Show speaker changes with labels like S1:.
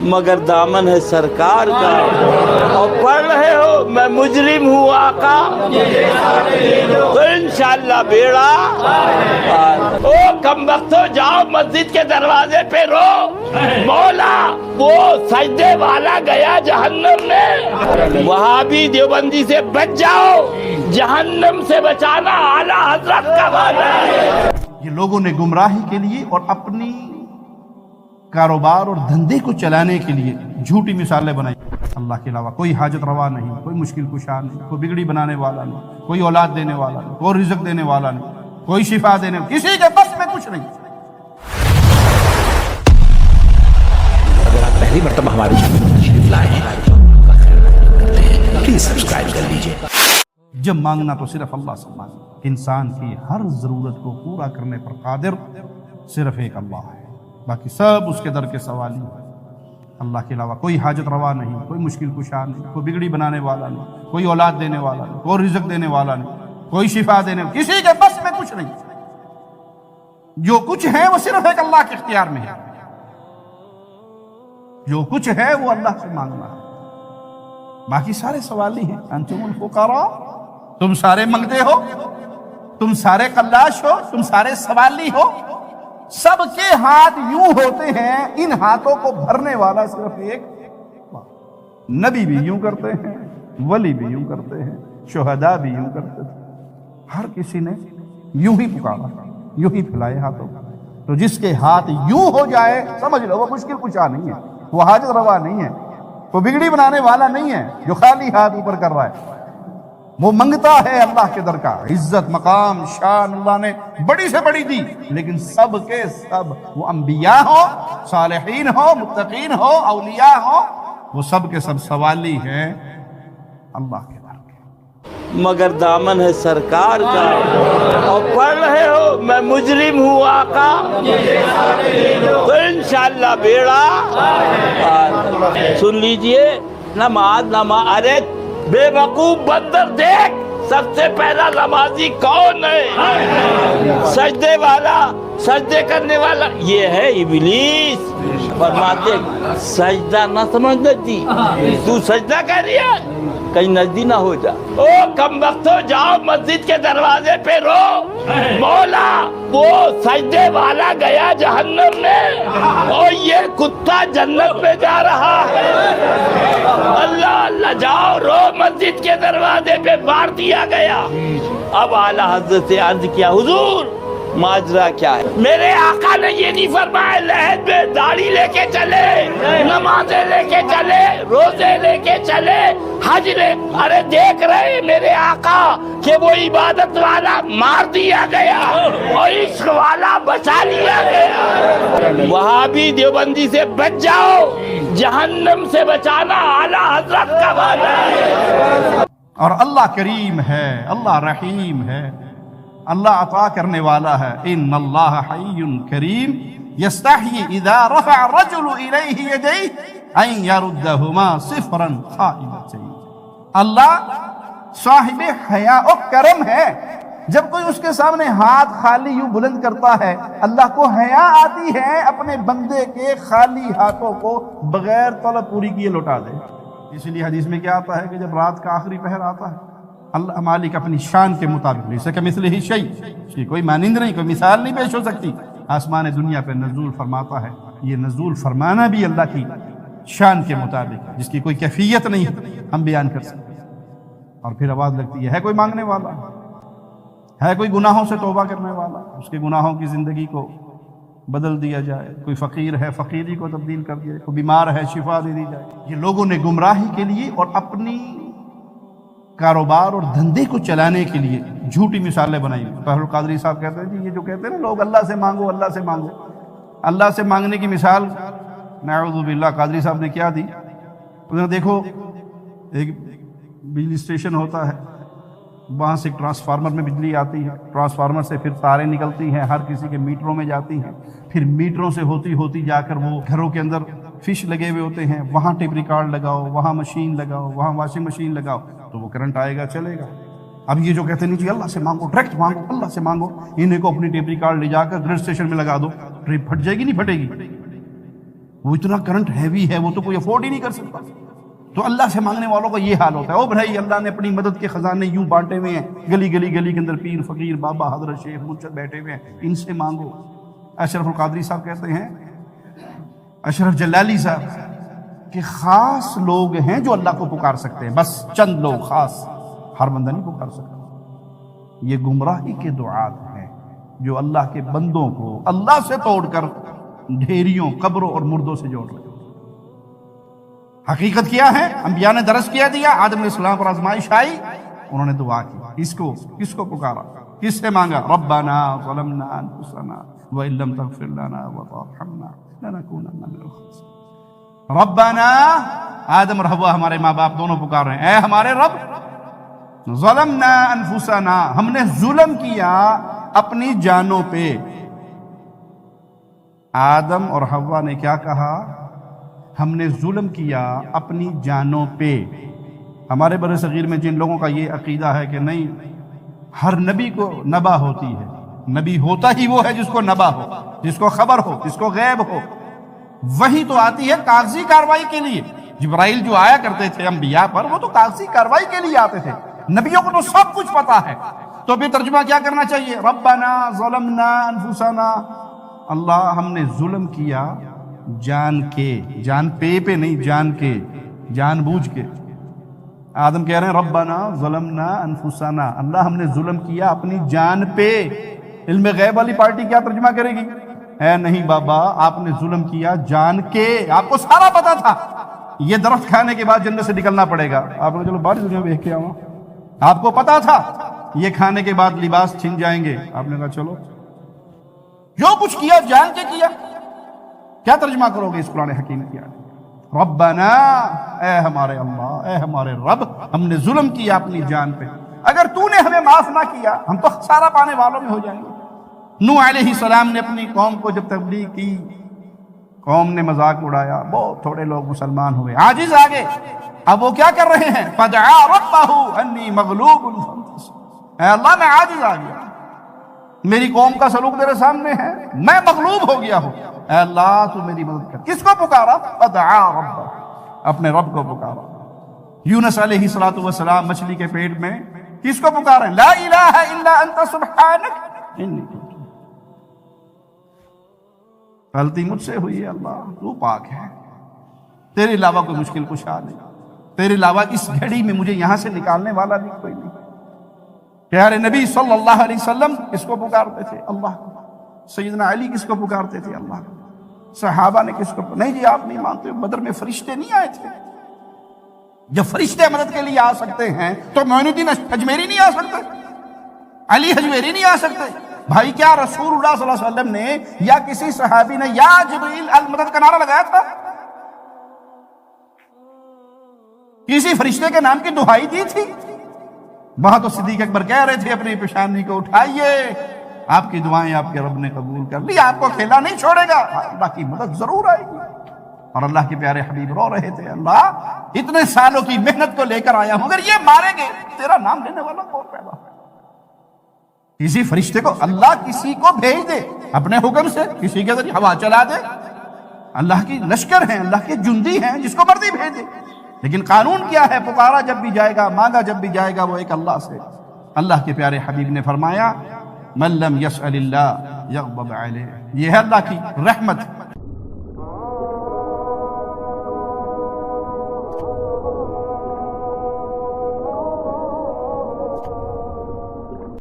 S1: مگر دامن ہے سرکار کا اور پڑھ رہے ہو میں مجرم ہوں آقا تو انشاءاللہ بیڑا او کم وقت ہو جاؤ مسجد کے دروازے پہ رو مولا وہ سجدے والا گیا جہنم میں وہاں بھی دیوبندی سے بچ جاؤ جہنم سے بچانا اعلیٰ حضرت کا وعدہ ہے۔
S2: یہ لوگوں نے گمراہی کے لیے اور اپنی کاروبار اور دھندے کو چلانے کے لیے جھوٹی مثالیں بنائی۔ اللہ کے علاوہ کوئی حاجت روا نہیں، کوئی مشکل کشا نہیں، کوئی بگڑی بنانے والا نہیں، کوئی اولاد دینے والا نہیں، کوئی رزق دینے والا نہیں، کوئی شفا دینے والا، کسی کے بس میں کچھ نہیں۔
S3: اگر آپ پہلی مرتبہ ہمارے چینل میں تشریف لائے ہیں پلیز سبسکرائب کر لیجئے۔
S2: جب مانگنا تو صرف اللہ سے مانگنا۔ انسان کی ہر ضرورت کو پورا کرنے پر قادر صرف ایک اللہ ہے، باقی سب اس کے در کے سوالی ہیں۔ اللہ کے علاوہ کوئی حاجت روا نہیں، کوئی مشکل کشا نہیں، کوئی بگڑی بنانے والا نہیں، کوئی اولاد دینے والا نہیں، کوئی رزق دینے والا نہیں، کوئی شفا دینے والا، کسی کے بس میں کچھ نہیں۔ جو کچھ ہے وہ صرف ایک اللہ کے اختیار میں ہے، جو کچھ ہے وہ اللہ سے مانگنا ہے، باقی سارے سوالی ہیں۔ انتم الفقراء، تم سارے منگتے ہو، تم سارے قلاش ہو، تم سارے سوالی ہو، سب کے ہاتھ یوں ہوتے ہیں، ان ہاتھوں کو بھرنے والا صرف ایک نبی بھی یوں کرتے ہیں، ولی بھی یوں کرتے ہیں، شہداء بھی یوں کرتے تھے، ہر کسی نے یوں ہی پکارا، یوں ہی پھیلائے ہاتھوں۔ تو جس کے ہاتھ یوں ہو جائے سمجھ لو وہ مشکل کشا نہیں ہے، وہ حاجت روا نہیں ہے، وہ بگڑی بنانے والا نہیں ہے جو خالی ہاتھ اوپر کر رہا ہے، وہ منگتا ہے اللہ کے در کا۔ عزت مقام شان اللہ نے بڑی سے بڑی دی، لیکن سب کے سب وہ انبیاء ہو، صالحین ہو، متقین ہو، اولیاء ہو، وہ سب کے سب سوالی ہیں اللہ کے در کے۔
S1: مگر دامن ہے سرکار کا اور پڑھ رہے ہو میں مجرم ہوں آقا تو انشاءاللہ بیڑا سن لیجئے۔ نماز ارے بے وقوف بندر دیکھ، سب سے پہلا نمازی کون ہے؟ سجدے والا، سجدے کرنے والا یہ ہے ابلیس۔ فرماتے سجدہ نہ سمجھ نجدی، تو سجدہ کر رہی ہے کہیں نزدی نہ ہو جا۔ او کم وقت ہو جاؤ مسجد کے دروازے پہ رو مولا وہ سجدے والا گیا جہنم میں اور یہ کتا جنت میں جا رہا ہے۔ اللہ اللہ جاؤ رو مسجد کے دروازے پہ، مار دیا گیا۔ اب اعلیٰ حضرت سے عرض کیا حضور ماجرا کیا ہے؟ میرے آقا نے یہ نہیں فرمایا لحد میں داڑھی لے کے چلے، نمازیں لے کے چلے، روزے لے کے چلے، حج لے، ارے دیکھ رہے میرے آقا کہ وہ عبادت والا مار دیا گیا اور عشق والا بچا لیا گیا۔ وہاں بھی دیوبندی سے بچ جاؤ جہنم سے بچانا اعلیٰ حضرت کا وعدہ ہے۔
S2: اور اللہ کریم ہے، اللہ رحیم ہے، اللہ عطا کرنے والا ہے۔ ان اللہ حی کریم یستحیی اذا رفع الرجل الیہ یدیہ ان یردہما صفرا خائبتین۔ اللہ صاحب حیا و کرم ہے، جب کوئی اس کے سامنے ہاتھ خالی یوں بلند کرتا ہے اللہ کو حیا آتی ہے اپنے بندے کے خالی ہاتھوں کو بغیر طلب پوری کیے لوٹا دے۔ اس لیے حدیث میں کیا آتا ہے کہ جب رات کا آخری پہر آتا ہے اللہ مالک اپنی شان کے مطابق، لیس کمثلہ شیء، اس کی کوئی مانند نہیں، کوئی مثال نہیں پیش ہو سکتی، آسمان دنیا پہ نزول فرماتا ہے۔ یہ نزول فرمانا بھی اللہ کی شان کے مطابق ہے، جس کی کوئی کیفیت نہیں ہم بیان کر سکتے۔ اور پھر آواز لگتی ہے کوئی مانگنے والا، ہے کوئی گناہوں سے توبہ کرنے والا، اس کے گناہوں کی زندگی کو بدل دیا جائے، کوئی فقیر ہے فقیری کو تبدیل کر دیا جائے، کوئی بیمار ہے شفا دے دی جائے۔ یہ لوگوں نے گمراہی کے لیے اور اپنی کاروبار اور دھندے کو چلانے کے لیے جھوٹی مثالیں بنائی۔ طاہر القادری صاحب کہتے ہیں جی یہ جو کہتے ہیں نا لوگ اللہ سے مانگو، اللہ سے مانگو، اللہ سے مانگنے کی مثال نعوذ باللہ قادری صاحب نے کیا دی؟ انہوں نے دیکھو ایک بجلی اسٹیشن ہوتا ہے، وہاں سے ٹرانسفارمر میں بجلی آتی ہے، ٹرانسفارمر سے پھر تاریں نکلتی ہیں، ہر کسی کے میٹروں میں جاتی ہیں، پھر میٹروں سے ہوتی ہوتی جا کر وہ گھروں کے اندر فش لگے ہوئے ہوتے ہیں، وہاں ٹیپ ریکارڈ لگاؤ، وہاں مشین لگاؤ، وہاں واشنگ مشین لگاؤ تو وہ کرنٹ آئے گا چلے گا۔ اب یہ جو کہتے ہیں جی اللہ سے مانگو، ڈائریکٹ مانگو، اللہ سے مانگو، انہیں کو اپنی ٹیپ ریکارڈ لے جا کر گریڈ اسٹیشن میں لگا دو، ٹیپ پھٹ جائے گی نہیں پھٹے گی؟ وہ اتنا کرنٹ ہیوی ہے، وہ تو کوئی افورڈ ہی نہیں کر سکتا. تو اللہ سے مانگنے والوں کا یہ حال ہوتا ہے. او بھائی اللہ نے اپنی مدد کے خزانے یوں بانٹے ہوئے ہیں، گلی گلی گلی کے اندر پیر فقیر بابا حضرت شیخ مرشد بیٹھے ہوئے ہیں، ان سے مانگو. اشرف القادری صاحب کہتے ہیں، اشرف جلالی صاحب، کہ خاص لوگ ہیں جو اللہ کو پکار سکتے ہیں، بس چند لوگ خاص، ہر بندہ نہیں پکار سکتا. یہ گمراہی کے دعات ہیں جو اللہ کے بندوں کو اللہ سے توڑ کر ڈھیریوں، قبروں اور مردوں سے جوڑ رہے ہیں. حقیقت کیا ہے؟ انبیاء نے درس کیا دیا، آدم علیہ السلام پر آزمائش آئی، انہوں نے دعا کی. کس کو پکارا؟ کس سے مانگا؟ ربنا ظلمنا انفسنا وان لم تغفر لنا وترحمنا لنکونن من الخاسرین. ربنا، آدم اور حوا ہمارے ماں باپ دونوں پکار رہے ہیں، اے ہمارے رب، ظلمنا انفسنا، ہم نے ظلم کیا اپنی جانوں پہ. آدم اور حوا نے کیا کہا؟ ہم نے ظلم کیا اپنی جانوں پہ. ہمارے بر صغیر میں جن لوگوں کا یہ عقیدہ ہے کہ نہیں، ہر نبی کو نبا ہوتی ہے، نبی ہوتا ہی وہ ہے جس کو نبا ہو، جس کو خبر ہو، جس کو غیب ہو. وہی تو آتی ہے کاغذی کاروائی کے لیے. جبرائیل جو آیا کرتے تھے انبیاء پر، وہ تو کاغذی کاروائی کے لیے آتے تھے. نبیوں کو تو سب کچھ پتا ہے. تو پھر ترجمہ کیا کرنا چاہیے؟ ربنا ظلمنا انفسنا، اللہ ہم نے ظلم کیا جان کے، جان پہ نہیں، جان کے، جان بوجھ کے. آدم کہہ رہے ہیں ربنا ظلمنا انفسنا، اللہ ہم نے ظلم کیا اپنی جان پہ. علم غیب والی پارٹی کیا ترجمہ کرے گی؟ اے نہیں بابا، آپ نے ظلم کیا جان کے. آپ کو سارا پتا تھا یہ درخت کھانے کے بعد جنت سے نکلنا پڑے گا. آپ نے چلو باہر دنیا میں دیکھ کے آؤں. آپ کو پتا تھا یہ کھانے کے بعد لباس چھن جائیں گے. آپ نے کہا چلو جو کچھ کیا جان کے کیا. کیا ترجمہ کرو گے اس قرآن حکیم کیا؟ ربنا، اے ہمارے اللہ، اے ہمارے رب، ہم نے ظلم کیا اپنی جان پہ. اگر تو نے ہمیں معاف نہ کیا ہم تو خسارہ پانے والوں میں ہو جائیں گے. نوح علیہ السلام نے اپنی قوم کو جب تبلیغ کی، قوم نے مذاق اڑایا، بہت تھوڑے لوگ مسلمان ہوئے، عاجز آگے. اب وہ کیا کر رہے ہیں؟ فدعا ربہ انی مغلوب فانتصر، اے اللہ میں عاجز آ گیا، میری قوم کا سلوک تیرے سامنے ہے، میں مغلوب ہو گیا ہوں، اے اللہ تو میری مدد کر. کس کو پکارا؟ فدعا ربہ، اپنے رب کو پکارا. یونس علیہ السلام مچھلی کے پیٹ میں کس کو پکارے؟ لا الہ الا انت سبحانک انی کنت، غلطی مجھ سے ہوئی ہے اللہ، تو پاک ہے، تیرے علاوہ کوئی مشکل کشا نہیں، تیرے علاوہ اس گھڑی میں مجھے یہاں سے نکالنے والا بھی کوئی نہیں. پیارے نبی صلی اللہ علیہ وسلم کس کو پکارتے تھے؟ اللہ کو. سیدنا علی کس کو پکارتے تھے؟ اللہ کو. صحابہ نے کس کو نہیں جی آپ نہیں مانتے، بدر میں فرشتے نہیں آئے تھے؟ جب فرشتے مدد کے لیے آ سکتے ہیں تو معین الدین اجمیری نہیں آ سکتے؟ علی اجمیری نہیں آ سکتے؟ بھائی کیا رسول اللہ صلی اللہ علیہ وسلم نے یا کسی صحابی نے یا جبریل المدد کا نعرہ لگایا تھا؟ کسی فرشتے کے نام کی دہائی دی تھی؟ وہاں تو صدیق اکبر کہہ رہے تھے اپنی پیشانی کو اٹھائیے، آپ کی دعائیں آپ کے رب نے قبول کر لی، آپ کو اکیلا نہیں چھوڑے گا، اللہ کی مدد ضرور آئے گی. اور اللہ کے پیارے حبیب رو رہے تھے، اللہ اتنے سالوں کی محنت کو لے کر آیا ہوں، اگر یہ ماریں گے تیرا نام لینے والا کون پیدا ہے؟ کسی فرشتے کو اللہ کسی کو بھیج دے اپنے حکم سے، کسی کے ذریعے ہوا چلا دے. اللہ کی لشکر ہیں، اللہ کے جندی ہیں، جس کو مرضی بھیج دے. لیکن قانون کیا ہے؟ پکارا جب بھی جائے گا، مانگا جب بھی جائے گا وہ ایک اللہ سے. اللہ کے پیارے حبیب نے فرمایا من لم یسأل اللہ یغضب علیہ، یہ ہے اللہ کی رحمت.